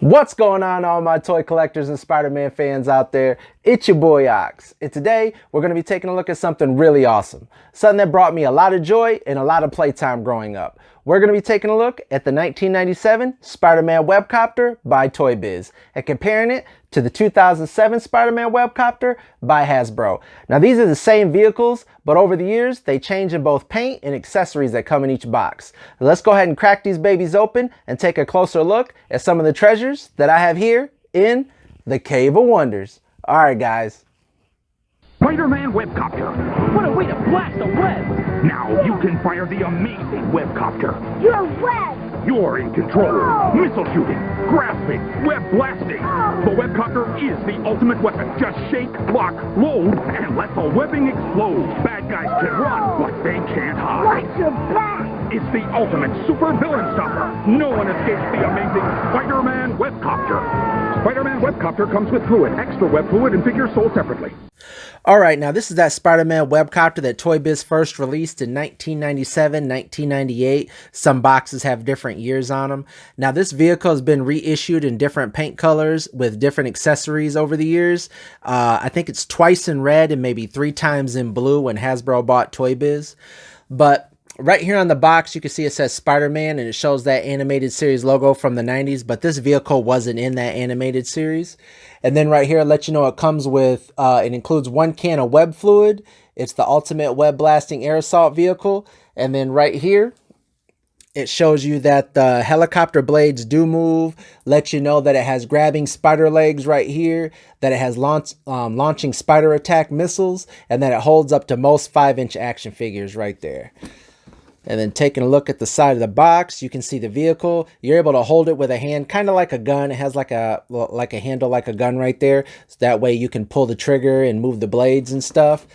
What's going on, all my toy collectors and Spider-Man fans out there? It's your boy Ox, and today we're going to be taking a look at something really awesome. Something that brought me a lot of joy and a lot of playtime growing up. We're going to be taking a look at the 1997 Spider-Man Webcopter by ToyBiz and comparing it to the 2007 Spider-Man Webcopter by Hasbro. Now these are the same vehicles, but over the years they change in both paint and accessories that come in each box. Let's go ahead and crack these babies open and take a closer look at some of the treasures that I have here in the Cave of Wonders. Alright guys. Spider-Man Webcopter. What a way to blast a web! Now you can fire the amazing Webcopter. You're web! You're in control. Oh. Missile shooting, grasping, web blasting. Oh. The Webcopter is the ultimate weapon. Just shake, lock, load, and let the webbing explode. Bad guys can run, but they can't hide. Watch your back! It's the ultimate super villain stopper. No one escapes the amazing Spider-Man Webcopter. Spider-Man Webcopter comes with fluid, extra web fluid, and figures sold separately. Alright, now this is that Spider-Man Webcopter that ToyBiz first released in 1997, 1998. Some boxes have different years on them. Now this vehicle has been reissued in different paint colors with different accessories over the years. I think it's twice in red and maybe 3 times in blue when Hasbro bought ToyBiz. But right here on the box, you can see it says Spider-Man and it shows that animated series logo from the 90s, but this vehicle wasn't in that animated series. And then right here, it lets you know it comes with, it includes 1 can of web fluid. It's the ultimate web blasting air assault vehicle. And then right here, it shows you that the helicopter blades do move, lets you know that it has grabbing spider legs right here, that it has launching spider attack missiles, and that it holds up to most 5-inch action figures right there. And then taking a look at the side of the box, you can see the vehicle. You're able to hold it with a hand, kind of like a gun. It has like a handle like a gun right there. So that way you can pull the trigger and move the blades and stuff.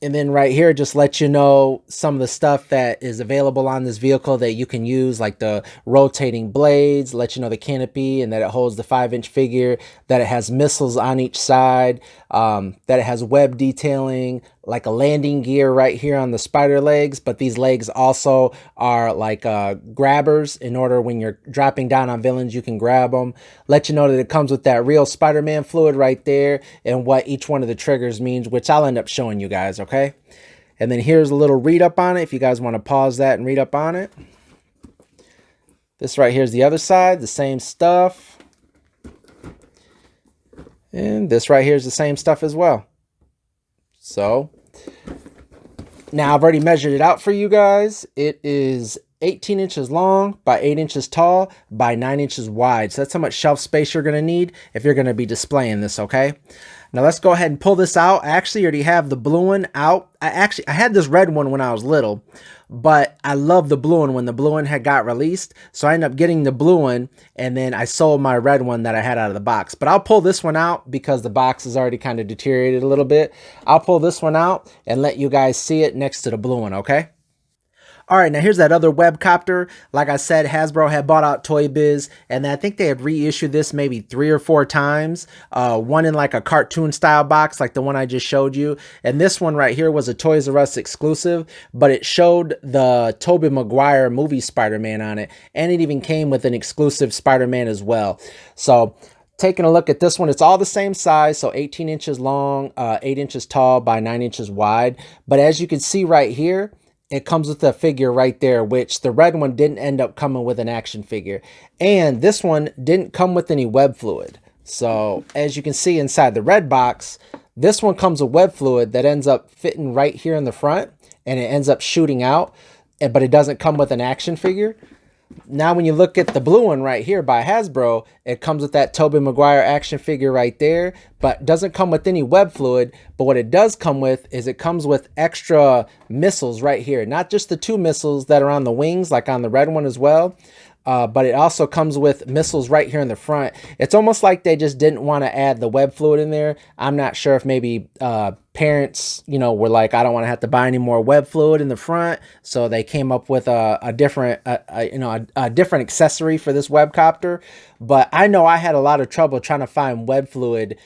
And then right here, just let you know some of the stuff that is available on this vehicle that you can use, like the rotating blades, let you know the canopy and that it holds the 5-inch figure, that it has missiles on each side, that it has web detailing, like a landing gear right here on the spider legs, but these legs also are like grabbers in order when you're dropping down on villains, you can grab them. Let you know that it comes with that real Spider-Man fluid right there and what each one of the triggers means, which I'll end up showing you guys, okay? And then here's a little read up on it if you guys want to pause that and read up on it. This right here is the other side, the same stuff. And this right here is the same stuff as well. So now I've already measured it out for you guys. It is 18 inches long by 8 inches tall by 9 inches wide. So that's how much shelf space you're going to need if you're going to be displaying this, okay? Now let's go ahead and pull this out. I actually already have the blue one out. I had this red one when I was little, but I love the blue one when the blue one had got released. So I ended up getting the blue one and then I sold my red one that I had out of the box. But I'll pull this one out because the box is already kind of deteriorated a little bit. I'll pull this one out and let you guys see it next to the blue one, okay? Alright, now here's that other Webcopter. Like I said, Hasbro had bought out ToyBiz, and I think they had reissued this maybe 3 or 4 times. One in like a cartoon style box, like the one I just showed you. And this one right here was a Toys R Us exclusive, but it showed the Tobey Maguire movie Spider-Man on it, and it even came with an exclusive Spider-Man as well. So taking a look at this one, it's all the same size, so 18 inches long, 8 inches tall by 9 inches wide. But as you can see right here, it comes with a figure right there, which the red one didn't end up coming with an action figure. And this one didn't come with any web fluid. So as you can see inside the red box, this one comes with web fluid that ends up fitting right here in the front and it ends up shooting out, but it doesn't come with an action figure. Now when you look at the blue one right here by Hasbro, it comes with that Tobey Maguire action figure right there, but doesn't come with any web fluid. But what it does come with is it comes with extra missiles right here. Not just the 2 missiles that are on the wings, like on the red one as well, but it also comes with missiles right here in the front. It's almost like they just didn't want to add the web fluid in there. I'm not sure if maybe parents, you know, were like, I don't want to have to buy any more web fluid in the front, so they came up with a different accessory for this Webcopter. But I know I had a lot of trouble trying to find web fluid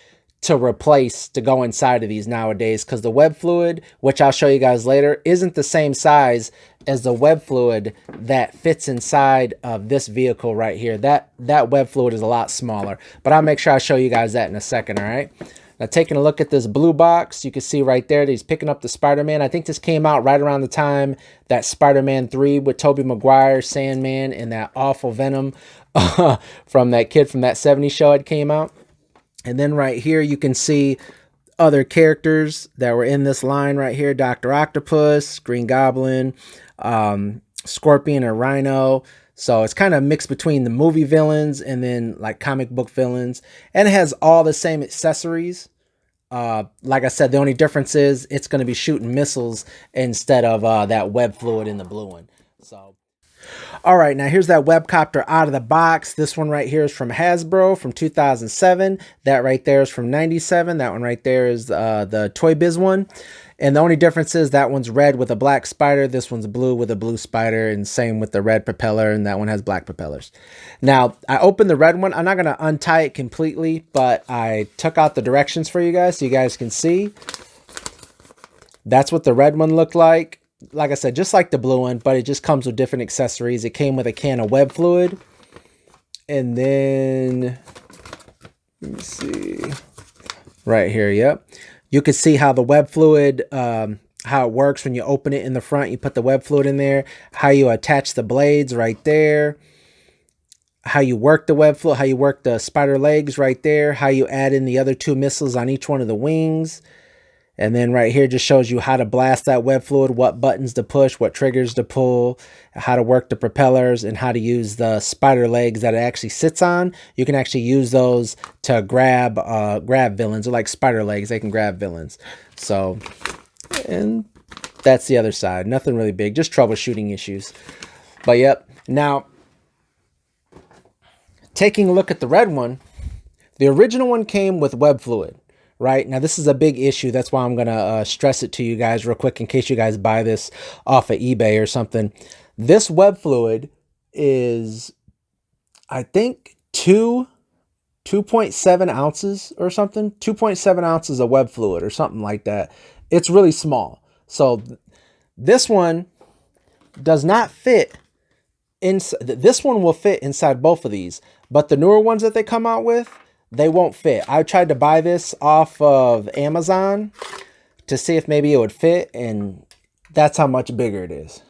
to replace to go inside of these nowadays, because the web fluid, which I'll show you guys later, isn't the same size as the web fluid that fits inside of this vehicle right here. That web fluid is a lot smaller, but I'll make sure I show you guys that in a second. All right. Now, taking a look at this blue box, you can see right there that he's picking up the Spider-Man. I think this came out right around the time that Spider-Man 3 with Tobey Maguire, Sandman, and that awful Venom from that kid from that 70s show had came out. And then right here, you can see other characters that were in this line right here. Dr. Octopus, Green Goblin, Scorpion or Rhino. So it's kind of mixed between the movie villains and then like comic book villains. And it has all the same accessories. Like I said, the only difference is it's going to be shooting missiles instead of that web fluid in the blue one. So, all right, now here's that Webcopter out of the box. This one right here is from Hasbro from 2007. That right there is from 97. That one right there is the ToyBiz one. And the only difference is that one's red with a black spider. This one's blue with a blue spider, and same with the red propeller, and that one has black propellers. Now, I opened the red one. I'm not going to untie it completely, but I took out the directions for you guys so you guys can see. That's what the red one looked like. Like I said, just like the blue one, but it just comes with different accessories. It came with a can of web fluid. And then, let me see, right here, yep. You can see how the web fluid, how it works when you open it in the front. You put the web fluid in there. How you attach the blades right there. How you work the web fluid. How you work the spider legs right there. How you add in the other 2 missiles on each one of the wings. And then right here just shows you how to blast that web fluid, what buttons to push, what triggers to pull, how to work the propellers, and how to use the spider legs that it actually sits on. You can actually use those to grab villains. They're like spider legs. They can grab villains. So, and that's the other side. Nothing really big, just troubleshooting issues. But yep. Now, taking a look at the red one, the original one came with web fluid. Right now, this is a big issue. That's why I'm going to stress it to you guys real quick in case you guys buy this off of eBay or something. This web fluid is, I think, 2.7 ounces or something. 2.7 ounces of web fluid or something like that. It's really small. So this one does not fit. This one will fit inside both of these. But the newer ones that they come out with, they won't fit. I tried to buy this off of Amazon to see if maybe it would fit, and that's how much bigger it is.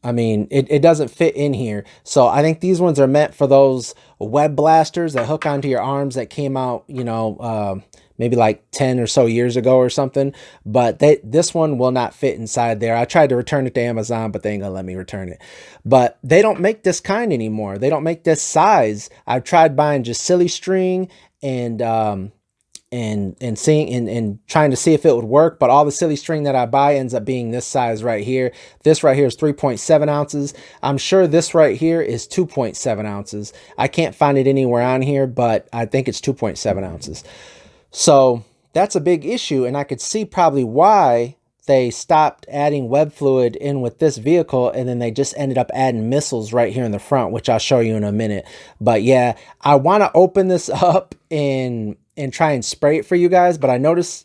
I mean, it doesn't fit in here. So I think these ones are meant for those web blasters that hook onto your arms that came out, you know, maybe like 10 or so years ago or something. But this one will not fit inside there. I tried to return it to Amazon, but they ain't gonna let me return it. But they don't make this kind anymore. They don't make this size. I've tried buying just silly string and seeing and trying to see if it would work, but all the silly string that I buy ends up being this size right here. This right here is 3.7 ounces. I'm sure this right here is 2.7 ounces. I can't find it anywhere on here, but I think it's 2.7 ounces. So that's a big issue, and I could see probably why they stopped adding web fluid in with this vehicle, and then they just ended up adding missiles right here in the front, which I'll show you in a minute. But yeah, I want to open this up and try and spray it for you guys, but I notice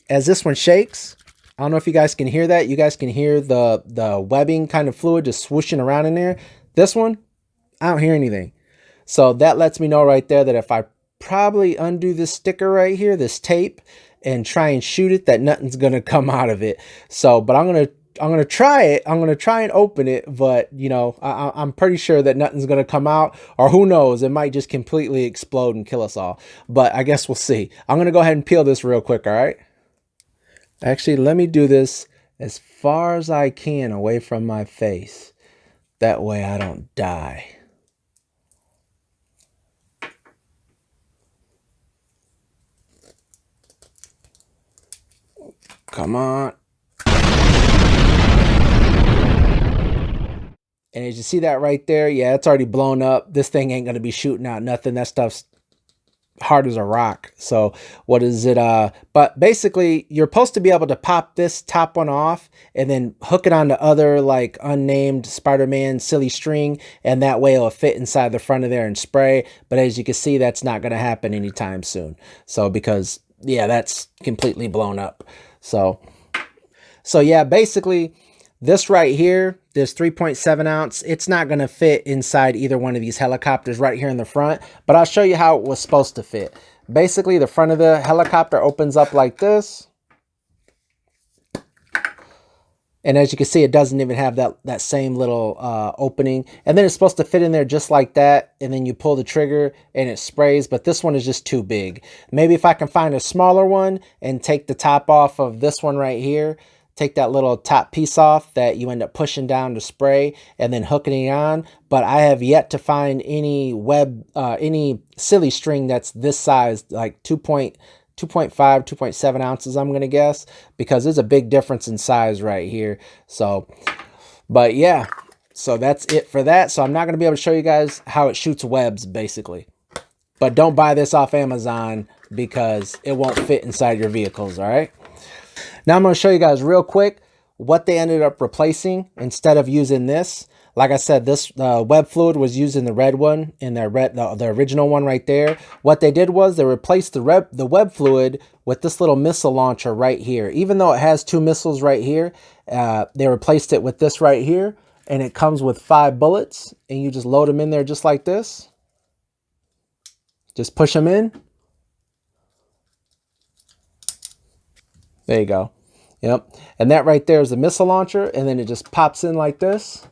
as this one shakes, I don't know if you guys can hear that. You guys can hear the webbing kind of fluid just swooshing around in there. This one, I don't hear anything. So that lets me know right there that if I probably undo this sticker right here, this tape, and try and shoot it, that nothing's gonna come out of it. So, but I'm gonna try it. I'm gonna try and open it, but you know, I'm pretty sure that nothing's gonna come out, or who knows, it might just completely explode and kill us all. But I guess we'll see. I'm gonna go ahead and peel this real quick. All right. Actually, let me do this as far as I can away from my face. That way I don't die. Come on. And as you see that right there, yeah, it's already blown up. This thing ain't going to be shooting out nothing. That stuff's hard as a rock. So what is it? But basically, you're supposed to be able to pop this top one off and then hook it onto other like unnamed Spider-Man silly string. And that way it'll fit inside the front of there and spray. But as you can see, that's not going to happen anytime soon. So because, yeah, that's completely blown up. So yeah, basically This right here, this 3.7 ounce, it's not going to fit inside either one of these helicopters right here in the front, but I'll show you how it was supposed to fit. Basically, the front of the helicopter opens up like this. And as you can see, it doesn't even have that same little opening. And then it's supposed to fit in there just like that. And then you pull the trigger and it sprays. But this one is just too big. Maybe if I can find a smaller one and take the top off of this one right here. Take that little top piece off that you end up pushing down to spray and then hooking it on. But I have yet to find any any silly string that's this size, like 2.5, 2.7 ounces, I'm going to guess, because there's a big difference in size right here. So, but yeah, so that's it for that. So I'm not going to be able to show you guys how it shoots webs, basically. But don't buy this off Amazon because it won't fit inside your vehicles, all right? Now I'm going to show you guys real quick what they ended up replacing instead of using this. Like I said, this web fluid was used in the red one, in the original one right there. What they did was they replaced the web fluid with this little missile launcher right here. Even though it has 2 missiles right here, they replaced it with this right here. And it comes with 5 bullets. And you just load them in there just like this. Just push them in. There you go. Yep. And that right there is the missile launcher. And then it just pops in like this.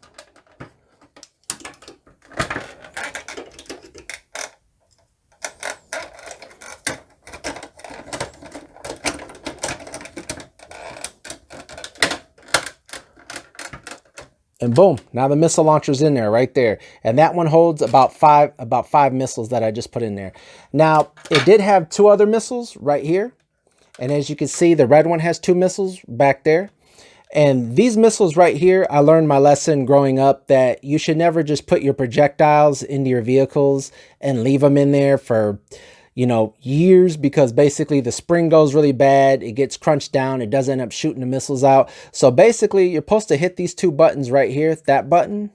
And boom, now the missile launcher's in there right there. And that one holds about five missiles that I just put in there. Now, it did have 2 other missiles right here. And as you can see, the red one has 2 missiles back there. And these missiles right here, I learned my lesson growing up that you should never just put your projectiles into your vehicles and leave them in there for, you know, years, because basically the spring goes really bad. It gets crunched down. It does end up shooting the missiles out. So basically you're supposed to hit these 2 buttons right here, that button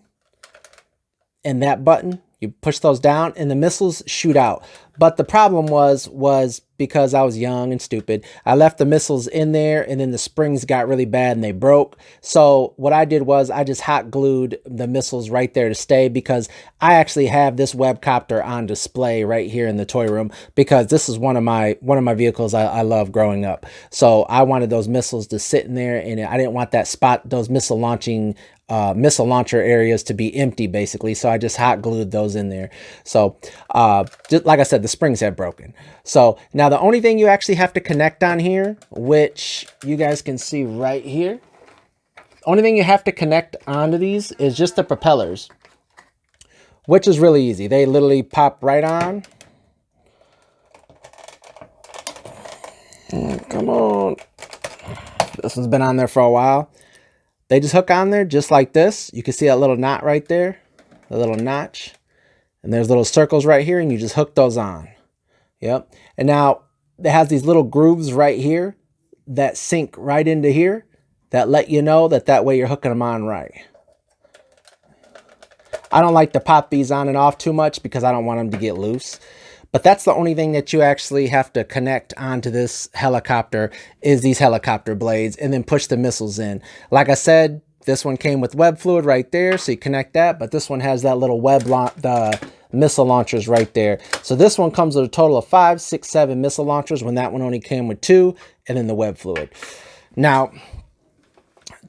and that button. You push those down and the missiles shoot out. But the problem was because I was young and stupid, I left the missiles in there and then the springs got really bad and they broke. So what I did was I just hot glued the missiles right there to stay, because I actually have this Webcopter on display right here in the toy room, because this is one of my vehicles I love growing up. So I wanted those missiles to sit in there, and I didn't want that spot, those missile launcher areas, to be empty basically. So I just hot glued those in there. So just like I said, the springs had broken. So now the only thing you actually have to connect on here, which you guys can see right here, only thing you have to connect onto these is just the propellers, which is really easy. They literally pop right on. Come on. This one's been on there for a while. They just hook on there just like this. You can see that little knot right there, the little notch. And there's little circles right here, and you just hook those on. Yep. And now it has these little grooves right here that sink right into here that let you know that way you're hooking them on right. I don't like to pop these on and off too much because I don't want them to get loose. But that's the only thing that you actually have to connect onto this helicopter is these helicopter blades, and then push the missiles in. Like I said, this one came with web fluid right there, so you connect that. But this one has that little the missile launchers right there. So this one comes with a total of 5, 6, 7 missile launchers, when that one only came with 2, and then the web fluid. Now,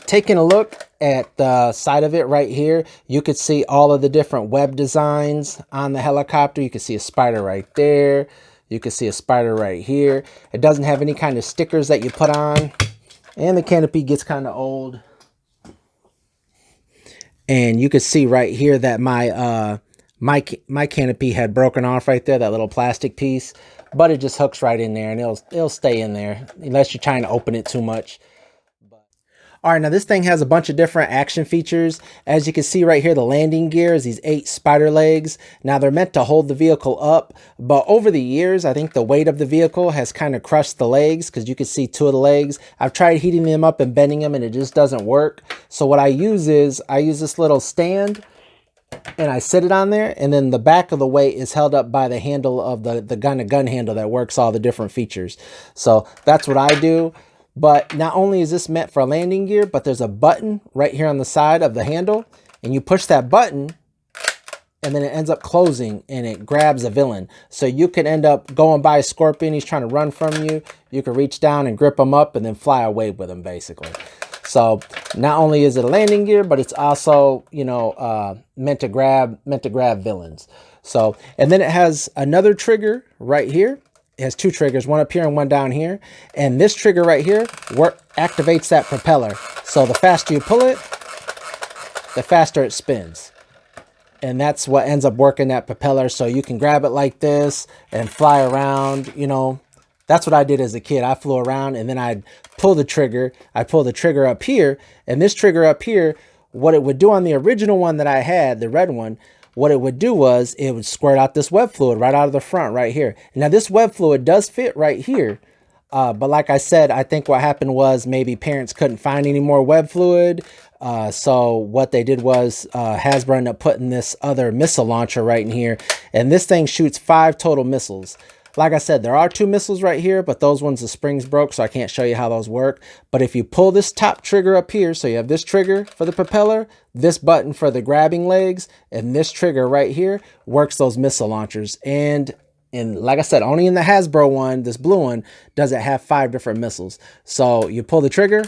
taking a look at the side of it right here, you could see all of the different web designs on the helicopter. You can see a spider right there. You can see a spider right here. It doesn't have any kind of stickers that you put on, and the canopy gets kind of old. And you can see right here that my canopy had broken off right there, that little plastic piece, but it just hooks right in there, and it'll stay in there unless you're trying to open it too much. All right, now this thing has a bunch of different action features. As you can see right here, the landing gear is these 8 spider legs. Now they're meant to hold the vehicle up, but over the years, I think the weight of the vehicle has kind of crushed the legs, because you can see 2 of the legs. I've tried heating them up and bending them, and it just doesn't work. So what I use this little stand, and I sit it on there, and then the back of the weight is held up by the handle of the gun handle that works all the different features. So that's what I do. But not only is this meant for landing gear, but there's a button right here on the side of the handle, and you push that button and then it ends up closing and it grabs a villain. So you could end up going by a scorpion, he's trying to run from you. You could reach down and grip him up and then fly away with him, basically. So not only is it a landing gear, but it's also, you know, meant to grab villains. So, and then it has another trigger right here. It has two triggers, one up here and one down here. And this trigger right here activates that propeller. So the faster you pull it, the faster it spins. And that's what ends up working that propeller. So you can grab it like this and fly around, you know. That's what I did as a kid. I flew around and then I'd pull the trigger. I pull the trigger up here. And this trigger up here, what it would do on the original one that I had, the red one, what it would do was it would squirt out this web fluid right out of the front right here. Now this web fluid does fit right here. But like I said, I think what happened was maybe parents couldn't find any more web fluid. So what they did was Hasbro ended up putting this other missile launcher right in here. And this thing shoots 5 total missiles. Like I said, there are 2 missiles right here, but those ones, the springs broke, so I can't show you how those work. But if you pull this top trigger up here, so you have this trigger for the propeller, this button for the grabbing legs, and this trigger right here works those missile launchers. And like I said, only in the Hasbro one, this blue one, does it have 5 different missiles. So you pull the trigger,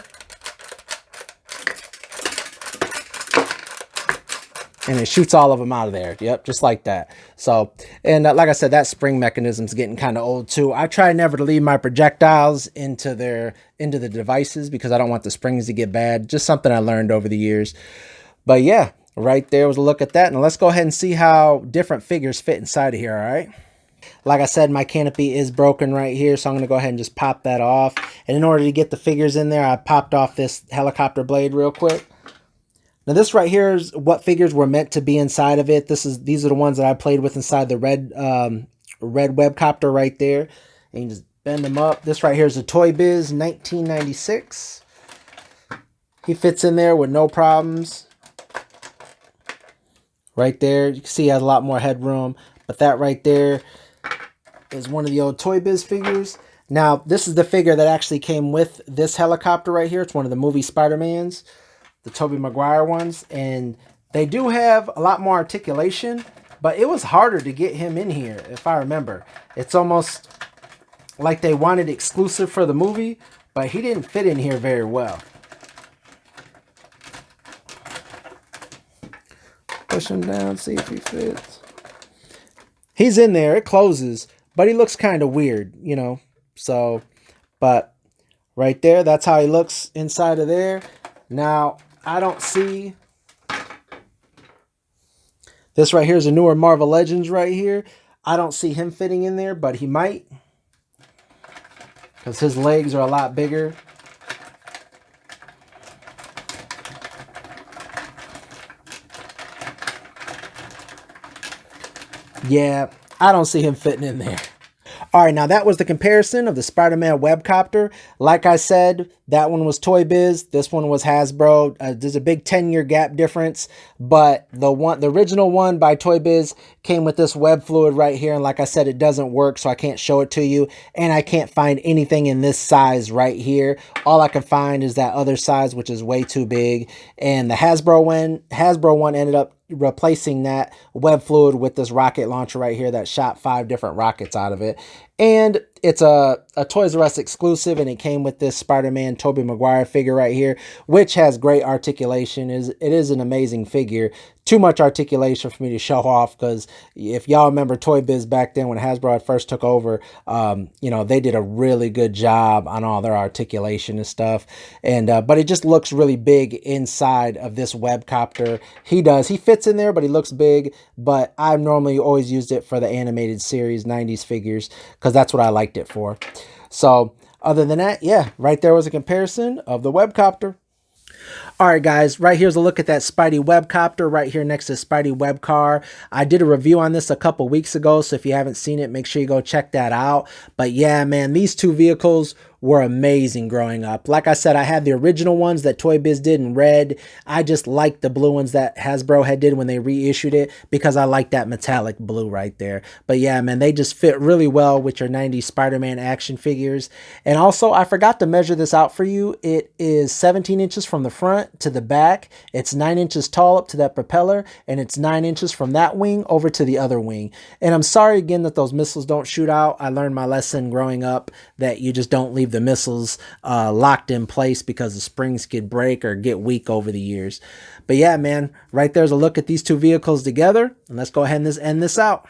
and it shoots all of them out of there. Yep, just like that. So, and like I said, that spring mechanism's getting kind of old too. I try never to leave my projectiles into the devices because I don't want the springs to get bad. Just something I learned over the years. But yeah, right there was a look at that. Now let's go ahead and see how different figures fit inside of here, all right? Like I said, my canopy is broken right here, so I'm going to go ahead and just pop that off. And in order to get the figures in there, I popped off this helicopter blade real quick. Now this right here is what figures were meant to be inside of it. These are the ones that I played with inside the red Webcopter right there. And you just bend them up. This right here is a ToyBiz 1996. He fits in there with no problems. Right there, you can see he has a lot more headroom. But that right there is one of the old ToyBiz figures. Now this is the figure that actually came with this helicopter right here. It's one of the movie Spidermans, the Tobey Maguire ones, and they do have a lot more articulation, but it was harder to get him in here, if I remember. It's almost like they wanted exclusive for the movie, but he didn't fit in here very well. Push him down, see if he fits. He's in there, it closes, but he looks kind of weird, you know. So, but right there, that's how he looks inside of there. Now, I don't see... This right here is a newer Marvel Legends right here. I don't see him fitting in there, but he might. Because his legs are a lot bigger. Yeah, I don't see him fitting in there. All right, now that was the comparison of the Spider-Man Webcopter. Like I said, that one was ToyBiz. This one was Hasbro. There's a big 10-year gap difference, but the original one by ToyBiz came with this web fluid right here. And like I said, it doesn't work, so I can't show it to you. And I can't find anything in this size right here. All I can find is that other size, which is way too big. And the Hasbro one ended up replacing that web fluid with this rocket launcher right here that shot 5 different rockets out of it. And it's a Toys R Us exclusive, and it came with this Spider-Man Tobey Maguire figure right here, which has great articulation. It is an amazing figure. Too much articulation for me to show off, because if y'all remember ToyBiz back then when Hasbro had first took over, you know, they did a really good job on all their articulation and stuff. And but it just looks really big inside of this Webcopter. He fits in there, but he looks big. But I've normally always used it for the animated series 90s figures, because that's what I liked it for. So other than that, yeah, right there was a comparison of the Webcopter. All right, guys, right here's a look at that Spidey Webcopter right here next to Spidey Webcar. I did a review on this a couple weeks ago, so if you haven't seen it, make sure you go check that out. But yeah, man, these two vehicles were amazing growing up. Like I said, I had the original ones that ToyBiz did in red. I just liked the blue ones that Hasbro had did when they reissued it because I like that metallic blue right there. But yeah, man, they just fit really well with your 90s Spider-Man action figures. And also, I forgot to measure this out for you. It is 17 inches from the front to the back. It's 9 inches tall up to that propeller, and it's 9 inches from that wing over to the other wing. And I'm sorry again that those missiles don't shoot out. I learned my lesson growing up that you just don't leave the missiles locked in place because the springs could break or get weak over the years. But yeah, man, right there's a look at these two vehicles together. And let's go ahead and end this out.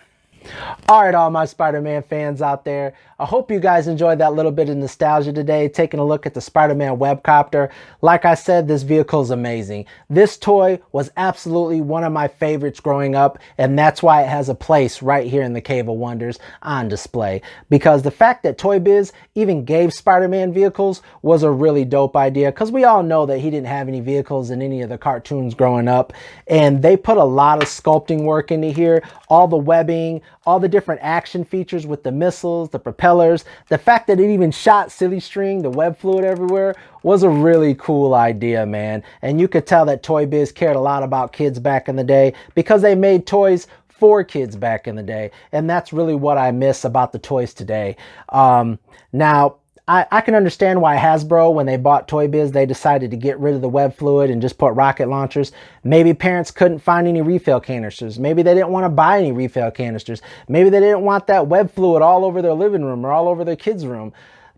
All right, all my Spider-Man fans out there, I hope you guys enjoyed that little bit of nostalgia today, taking a look at the Spider-Man Webcopter. Like I said, this vehicle is amazing. This toy was absolutely one of my favorites growing up, and that's why it has a place right here in the Cave of Wonders on display. Because the fact that ToyBiz even gave Spider-Man vehicles was a really dope idea, because we all know that he didn't have any vehicles in any of the cartoons growing up, and they put a lot of sculpting work into here, all the webbing, all the different action features with the missiles, the propellers, the fact that it even shot silly string, the web fluid everywhere, was a really cool idea, man. And you could tell that ToyBiz cared a lot about kids back in the day because they made toys for kids back in the day. And that's really what I miss about the toys today. Now, I can understand why Hasbro, when they bought ToyBiz, they decided to get rid of the web fluid and just put rocket launchers. Maybe parents couldn't find any refill canisters. Maybe they didn't want to buy any refill canisters. Maybe they didn't want that web fluid all over their living room or all over their kids' room.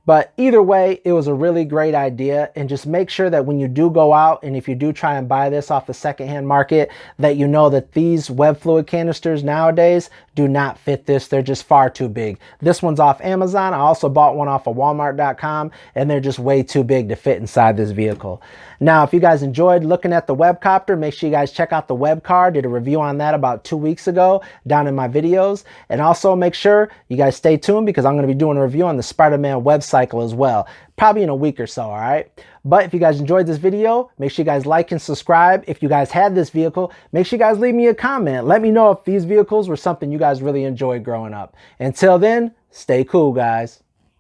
But either way, it was a really great idea. And just make sure that when you do go out and if you do try and buy this off the secondhand market, that you know that these web fluid canisters nowadays do not fit this. They're just far too big. This one's off Amazon. I also bought one off of Walmart.com, and they're just way too big to fit inside this vehicle. Now, if you guys enjoyed looking at the Webcopter, make sure you guys check out the Webcar. Did a review on that about 2 weeks ago down in my videos. And also make sure you guys stay tuned because I'm going to be doing a review on the Spider-Man web cycle as well, probably in a week or so, all right? But if you guys enjoyed this video, make sure you guys like and subscribe. If you guys had this vehicle, make sure you guys leave me a comment. Let me know if these vehicles were something you guys really enjoyed growing up. Until then, stay cool, guys.